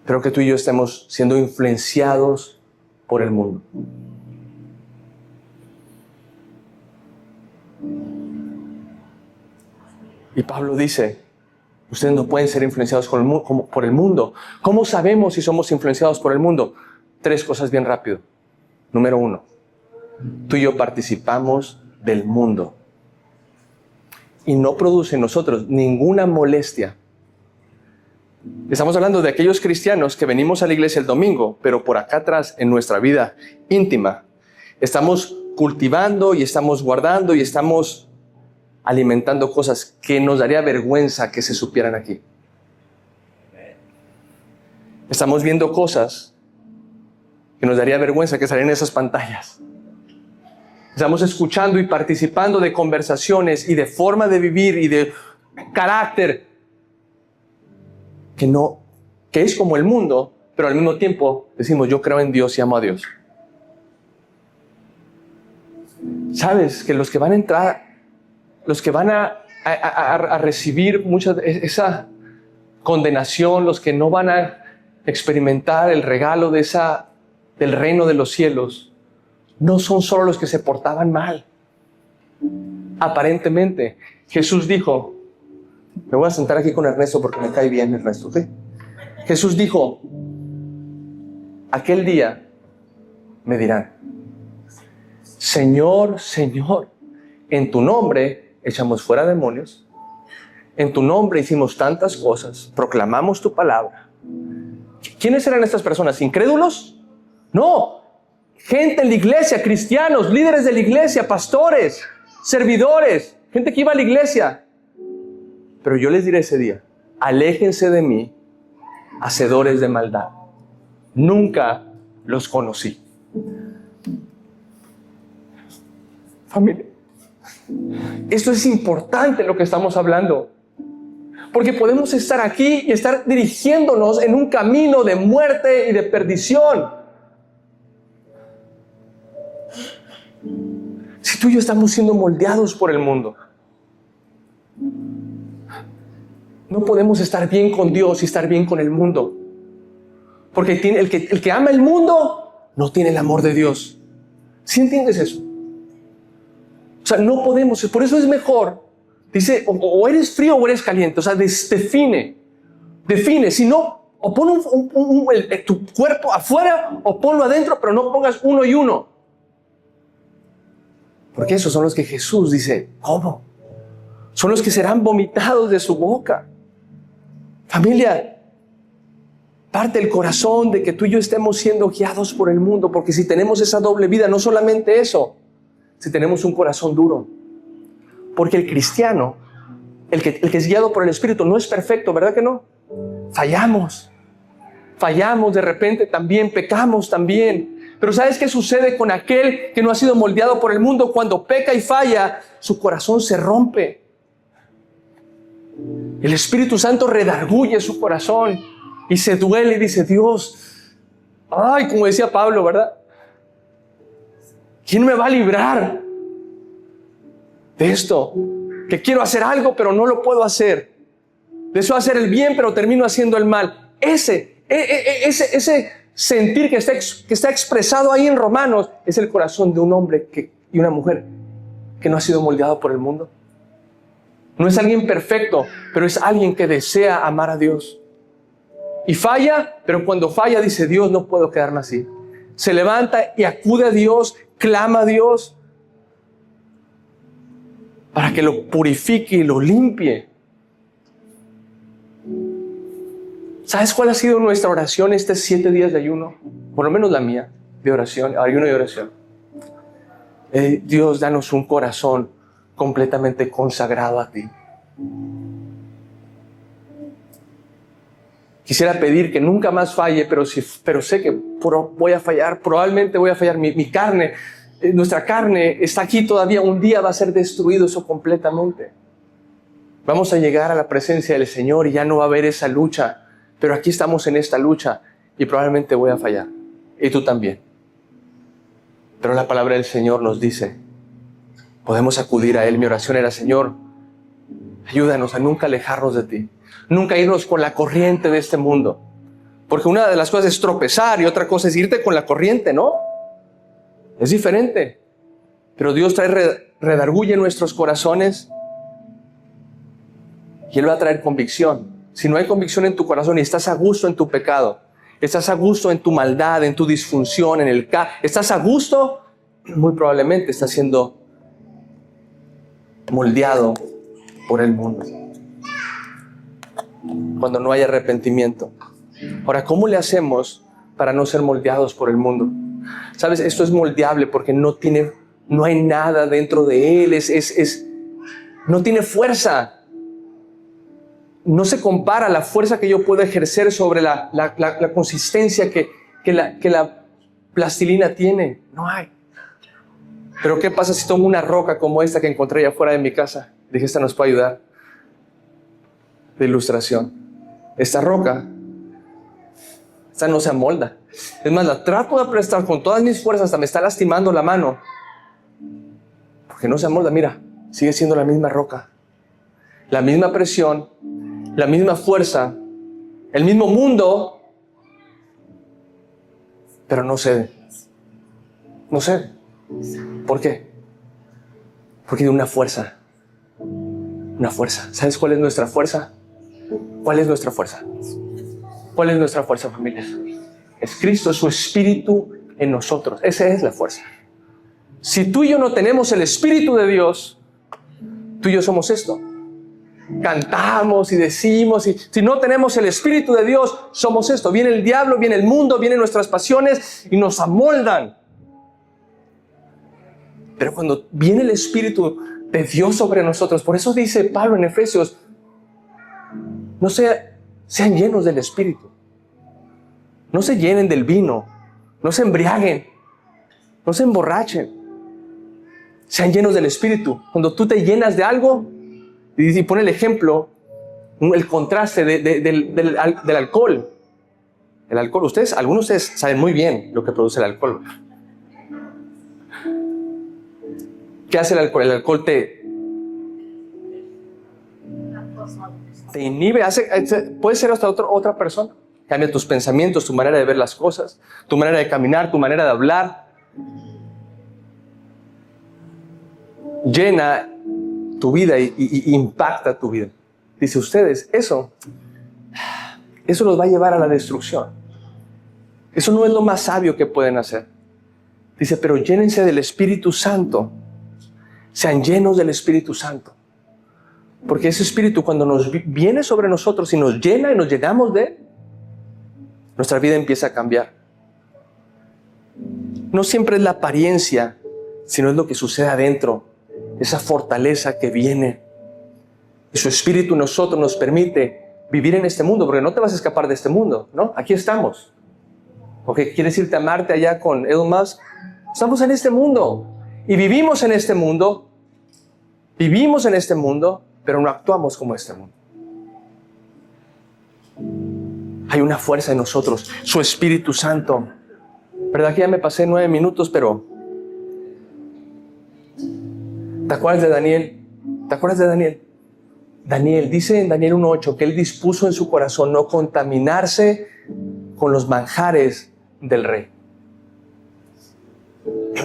pero que tú y yo estemos siendo influenciados por el mundo. Y Pablo dice, ustedes no pueden ser influenciados por el mundo. ¿Cómo sabemos si somos influenciados por el mundo? 3 cosas bien rápido. Número 1, tú y yo participamos del mundo. Y no produce en nosotros ninguna molestia. Estamos hablando de aquellos cristianos que venimos a la iglesia el domingo, pero por acá atrás, en nuestra vida íntima, estamos cultivando y estamos guardando y estamos alimentando cosas que nos daría vergüenza que se supieran aquí. Estamos viendo cosas que nos daría vergüenza que salieran en esas pantallas. Estamos escuchando y participando de conversaciones y de forma de vivir y de carácter que es como el mundo, pero al mismo tiempo decimos, yo creo en Dios y amo a Dios. ¿Sabes? Que los que van a entrar, los que van a recibir esa condenación, los que no van a experimentar el regalo del reino de los cielos, no son solo los que se portaban mal. Aparentemente, Jesús dijo, me voy a sentar aquí con Ernesto porque me cae bien Ernesto, ¿sí? Jesús dijo, aquel día me dirán, Señor, Señor, en tu nombre echamos fuera demonios, en tu nombre hicimos tantas cosas, proclamamos tu palabra. ¿Quiénes eran estas personas? ¿Incrédulos? No, gente en la iglesia, cristianos, líderes de la iglesia, pastores, servidores, gente que iba a la iglesia. Pero yo les diré ese día, aléjense de mí, hacedores de maldad. Nunca los conocí. Familia, esto es importante lo que estamos hablando. Porque podemos estar aquí y estar dirigiéndonos en un camino de muerte y de perdición. Si tú y yo estamos siendo moldeados por el mundo, no podemos estar bien con Dios y estar bien con el mundo. Porque el que ama el mundo no tiene el amor de Dios. ¿Sí entiendes eso? O sea, no podemos. Por eso es mejor. Dice, o eres frío o eres caliente. O sea, define. Si no, o pon tu cuerpo afuera o ponlo adentro, pero no pongas uno y uno. Porque esos son los que Jesús dice, ¿cómo? Son los que serán vomitados de su boca. Familia, parte el corazón de que tú y yo estemos siendo guiados por el mundo, porque si tenemos esa doble vida, no solamente eso, si tenemos un corazón duro. Porque el cristiano, el que es guiado por el Espíritu, no es perfecto, ¿verdad que no? Fallamos de repente también, pecamos también. Pero ¿sabes qué sucede con aquel que no ha sido moldeado por el mundo? Cuando peca y falla, su corazón se rompe. El Espíritu Santo redarguye su corazón y se duele y dice, Dios, ay, como decía Pablo, ¿verdad? ¿Quién me va a librar de esto? Que quiero hacer algo, pero no lo puedo hacer. Deseo hacer el bien, pero termino haciendo el mal. Ese sentir que está expresado ahí en Romanos es el corazón de un hombre y una mujer que no ha sido moldeado por el mundo. No es alguien perfecto, pero es alguien que desea amar a Dios. Y falla, pero cuando falla dice, Dios, no puedo quedarme así. Se levanta y acude a Dios, clama a Dios para que lo purifique y lo limpie. ¿Sabes cuál ha sido nuestra oración estos 7 días de ayuno? Por lo menos la mía, de oración, ayuno y oración. Dios, danos un corazón completamente consagrado a ti. Quisiera pedir que nunca más falle, pero sé que voy a fallar, probablemente voy a fallar. Mi carne, nuestra carne está aquí todavía, un día va a ser destruido eso completamente. Vamos a llegar a la presencia del Señor y ya no va a haber esa lucha, pero aquí estamos en esta lucha y probablemente voy a fallar, y tú también. Pero la palabra del Señor nos dice, podemos acudir a Él. Mi oración era, Señor, ayúdanos a nunca alejarnos de ti, nunca irnos con la corriente de este mundo, porque una de las cosas es tropezar y otra cosa es irte con la corriente, ¿no? Es diferente, pero Dios redarguye nuestros corazones y Él va a traer convicción. Si no hay convicción en tu corazón y estás a gusto en tu pecado, estás a gusto en tu maldad, en tu disfunción, estás a gusto, muy probablemente estás siendo moldeado por el mundo. Cuando no hay arrepentimiento. Ahora, ¿cómo le hacemos para no ser moldeados por el mundo? ¿Sabes? Esto es moldeable porque no hay nada dentro de él, no tiene fuerza. No se compara la fuerza que yo puedo ejercer sobre la consistencia que la plastilina tiene. No hay. Pero ¿qué pasa si tomo una roca como esta que encontré allá afuera de mi casa? Dije, esta nos puede ayudar de ilustración. Esta roca, esta no se amolda. Es más, la trato de aplastar con todas mis fuerzas, hasta me está lastimando la mano. Porque no se amolda, mira, sigue siendo la misma roca. La misma presión, la misma fuerza, el mismo mundo, pero no cede. No cede. ¿Por qué? Porque tiene una fuerza. Una fuerza. ¿Sabes cuál es nuestra fuerza? ¿Cuál es nuestra fuerza? ¿Cuál es nuestra fuerza, familia? Es Cristo, es su Espíritu en nosotros. Esa es la fuerza. Si tú y yo no tenemos el Espíritu de Dios, tú y yo somos esto. Cantamos y decimos, y si no tenemos el Espíritu de Dios, somos esto. Viene el diablo, viene el mundo, vienen nuestras pasiones y nos amoldan. Pero cuando viene el Espíritu de Dios sobre nosotros, por eso dice Pablo en Efesios, no sean llenos del Espíritu. No se llenen del vino, no se embriaguen, no se emborrachen. Sean llenos del Espíritu. Cuando tú te llenas de algo, y pone el ejemplo, el contraste del alcohol. El alcohol, algunos de ustedes saben muy bien lo que produce el alcohol. ¿Qué hace el alcohol? El alcohol te inhibe, puede ser hasta otra persona. Cambia tus pensamientos, tu manera de ver las cosas, tu manera de caminar, tu manera de hablar. Llena tu vida y impacta tu vida. Dice ustedes, eso los va a llevar a la destrucción. Eso no es lo más sabio que pueden hacer. Dice, pero llénense del Espíritu Santo. Sean llenos del Espíritu Santo. Porque ese Espíritu, cuando nos viene sobre nosotros y nos llena y nos llenamos de él, nuestra vida empieza a cambiar. No siempre es la apariencia, sino es lo que sucede adentro. Esa fortaleza que viene. Y su Espíritu en nosotros nos permite vivir en este mundo, porque no te vas a escapar de este mundo, ¿no? Aquí estamos. ¿O qué quieres irte a Marte allá con Elon Musk? Estamos en este mundo. Y vivimos en este mundo. Vivimos en este mundo, pero no actuamos como este mundo. Hay una fuerza en nosotros, su Espíritu Santo. ¿Verdad que ya me pasé 9 minutos, pero... ¿Te acuerdas de Daniel? ¿Te acuerdas de Daniel? Daniel, dice en Daniel 1:8 que él dispuso en su corazón no contaminarse con los manjares del rey.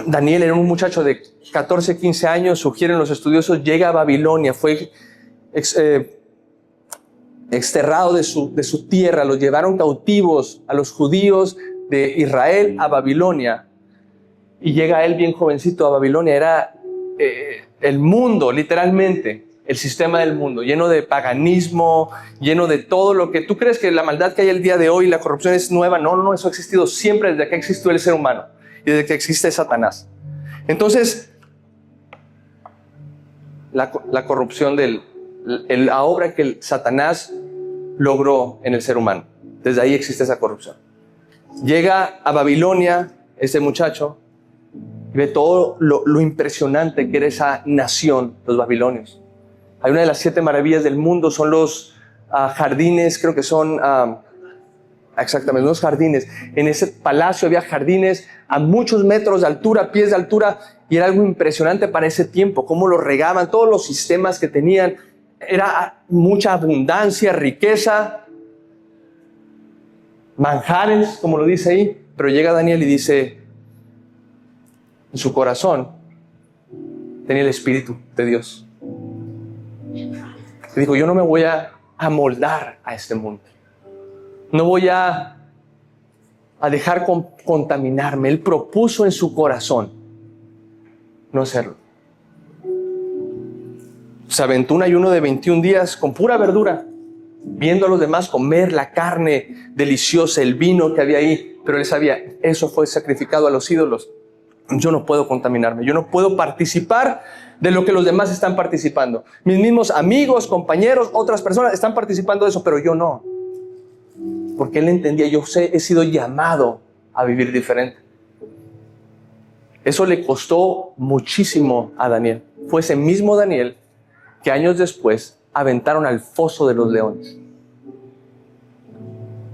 Daniel era un muchacho de 14, 15 años, sugieren los estudiosos, llega a Babilonia, fue exterrado de su tierra, los llevaron cautivos a los judíos de Israel a Babilonia. Y llega él bien jovencito a Babilonia, era el mundo, literalmente, el sistema del mundo, lleno de paganismo, lleno de todo lo que tú crees que la maldad que hay el día de hoy, la corrupción es nueva. No, eso ha existido siempre desde que existió el ser humano y desde que existe Satanás. Entonces, la corrupción la obra que Satanás logró en el ser humano, desde ahí existe esa corrupción. Llega a Babilonia ese muchacho y ve todo lo impresionante que era esa nación, los babilonios. Hay una de las 7 maravillas del mundo, son los jardines, creo que son, exactamente, unos jardines. En ese palacio había jardines a muchos metros de altura, pies de altura, y era algo impresionante para ese tiempo, cómo lo regaban, todos los sistemas que tenían. Era mucha abundancia, riqueza, manjares, como lo dice ahí. Pero llega Daniel y dice, en su corazón tenía el Espíritu de Dios. Y dijo, yo no me voy a amoldar a este mundo. No voy a dejar contaminarme. Él propuso en su corazón no hacerlo. Se aventó un ayuno de 21 días con pura verdura, viendo a los demás comer la carne deliciosa, el vino que había ahí. Pero él sabía, eso fue sacrificado a los ídolos. Yo no puedo contaminarme, yo no puedo participar de lo que los demás están participando. Mis mismos amigos, compañeros, otras personas están participando de eso, pero yo no. Porque él entendía, he sido llamado a vivir diferente. Eso le costó muchísimo a Daniel. Fue ese mismo Daniel que años después aventaron al foso de los leones.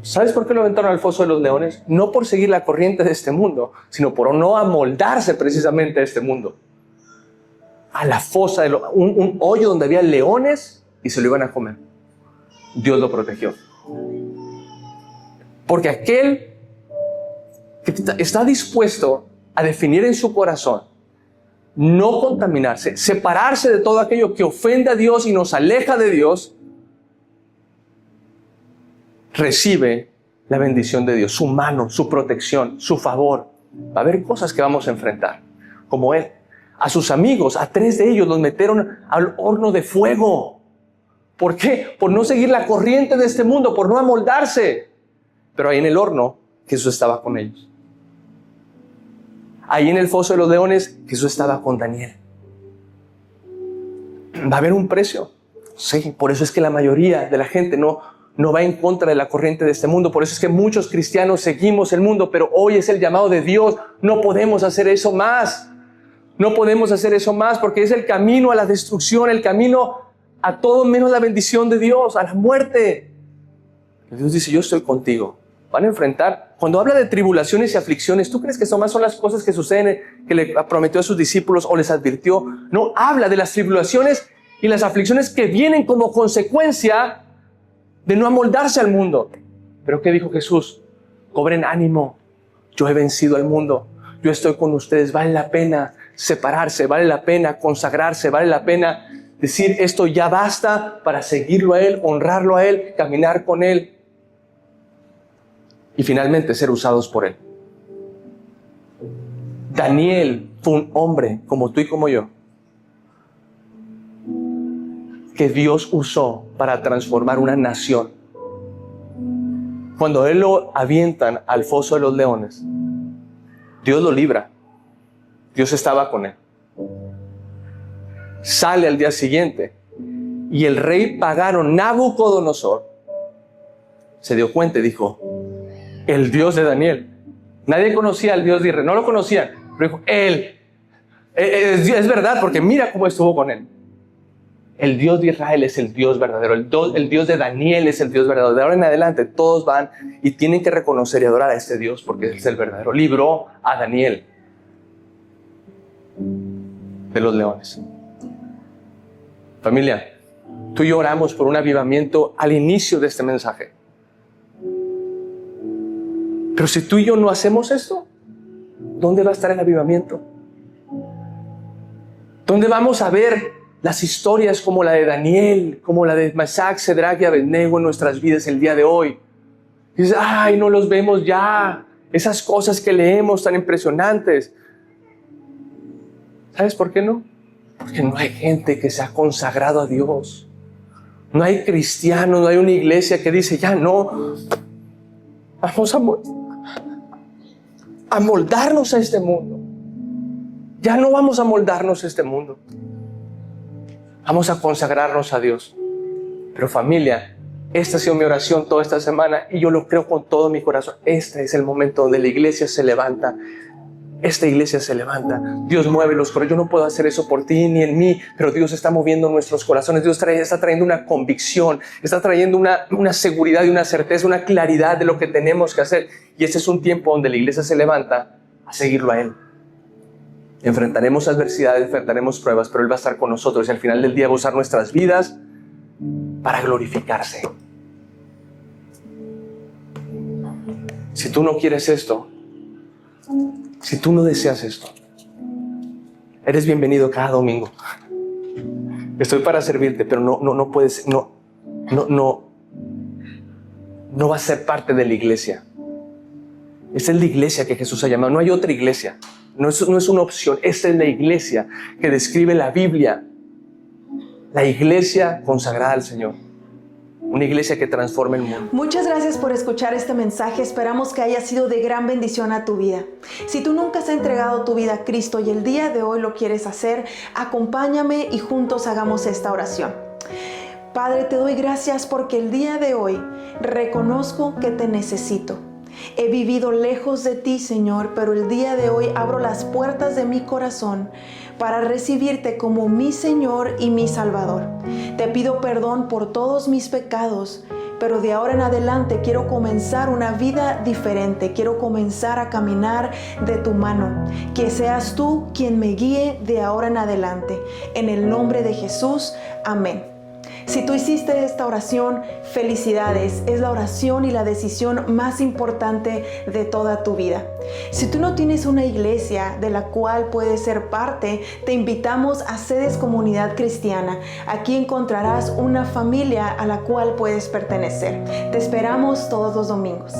¿Sabes por qué lo aventaron al foso de los leones? No por seguir la corriente de este mundo, sino por no amoldarse precisamente a este mundo. A la fosa, un hoyo donde había leones y se lo iban a comer. Dios lo protegió. Porque aquel que está dispuesto a definir en su corazón no contaminarse, separarse de todo aquello que ofende a Dios y nos aleja de Dios, recibe la bendición de Dios, su mano, su protección, su favor. Va a haber cosas que vamos a enfrentar, como Él. A sus amigos, a 3 de ellos los metieron al horno de fuego. ¿Por qué? Por no seguir la corriente de este mundo, por no amoldarse. Pero ahí en el horno, Jesús estaba con ellos. Ahí en el foso de los leones, Jesús estaba con Daniel. ¿Va a haber un precio? Sí, por eso es que la mayoría de la gente no va en contra de la corriente de este mundo. Por eso es que muchos cristianos seguimos el mundo, pero hoy es el llamado de Dios. No podemos hacer eso más. No podemos hacer eso más porque es el camino a la destrucción, el camino a todo menos la bendición de Dios, a la muerte. Dios dice, yo estoy contigo. Van a enfrentar, cuando habla de tribulaciones y aflicciones, ¿tú crees que son las cosas que suceden, que le prometió a sus discípulos o les advirtió? No, habla de las tribulaciones y las aflicciones que vienen como consecuencia de no amoldarse al mundo. Pero ¿qué dijo Jesús? Cobren ánimo, yo he vencido al mundo, yo estoy con ustedes. Vale la pena separarse, vale la pena consagrarse, vale la pena decir esto ya basta para seguirlo a Él, honrarlo a Él, caminar con Él y finalmente ser usados por Él. Daniel fue un hombre como tú y como yo, que Dios usó para transformar una nación. Cuando él lo avientan al foso de los leones, Dios lo libra. Dios estaba con él. Sale al día siguiente y el rey pagano Nabucodonosor se dio cuenta y dijo, el Dios de Daniel. Nadie conocía al Dios de Israel, no lo conocían, pero dijo, él es verdad, porque mira cómo estuvo con él. El Dios de Israel es el Dios verdadero. El Dios de Daniel es el Dios verdadero. De ahora en adelante todos van y tienen que reconocer y adorar a este Dios porque es el verdadero. Libró a Daniel de los leones. Familia, tú y yo oramos por un avivamiento al inicio de este mensaje. Pero si tú y yo no hacemos esto, ¿dónde va a estar el avivamiento? ¿Dónde vamos a ver las historias como la de Daniel, como la de Mesac, Cedrac y Abednego en nuestras vidas el día de hoy? Y dices, ay, no los vemos ya. Esas cosas que leemos tan impresionantes. ¿Sabes por qué no? Porque no hay gente que se ha consagrado a Dios. No hay cristianos, no hay una iglesia que dice, ya no, vamos a moldarnos a este mundo. Ya no vamos a moldarnos a este mundo. Vamos a consagrarnos a Dios. Pero familia, esta ha sido mi oración toda esta semana y yo lo creo con todo mi corazón. Este es el momento donde la iglesia se levanta. Esta iglesia se levanta. Dios mueve los corazones. Yo no puedo hacer eso por ti ni en mí, pero Dios está moviendo nuestros corazones. Dios está trayendo una convicción, está trayendo una seguridad y una certeza, una claridad de lo que tenemos que hacer. Y este es un tiempo donde la iglesia se levanta a seguirlo a Él. Enfrentaremos adversidades, enfrentaremos pruebas, pero Él va a estar con nosotros y al final del día va a usar nuestras vidas para glorificarse. Si tú no quieres esto, si tú no deseas esto, eres bienvenido cada domingo. Estoy para servirte, pero no puedes, no va a ser parte de la iglesia. Esta es la iglesia que Jesús ha llamado. No hay otra iglesia. No es una opción. Esta es la iglesia que describe la Biblia. La iglesia consagrada al Señor. Una iglesia que transforma el mundo. Muchas gracias por escuchar este mensaje. Esperamos que haya sido de gran bendición a tu vida. Si tú nunca has entregado tu vida a Cristo y el día de hoy lo quieres hacer, acompáñame y juntos hagamos esta oración. Padre, te doy gracias porque el día de hoy reconozco que te necesito. He vivido lejos de ti, Señor, pero el día de hoy abro las puertas de mi corazón para recibirte como mi Señor y mi Salvador. Te pido perdón por todos mis pecados, pero de ahora en adelante quiero comenzar una vida diferente. Quiero comenzar a caminar de tu mano. Que seas tú quien me guíe de ahora en adelante. En el nombre de Jesús, amén. Si tú hiciste esta oración, felicidades. Es la oración y la decisión más importante de toda tu vida. Si tú no tienes una iglesia de la cual puedes ser parte, te invitamos a Sedes Comunidad Cristiana. Aquí encontrarás una familia a la cual puedes pertenecer. Te esperamos todos los domingos.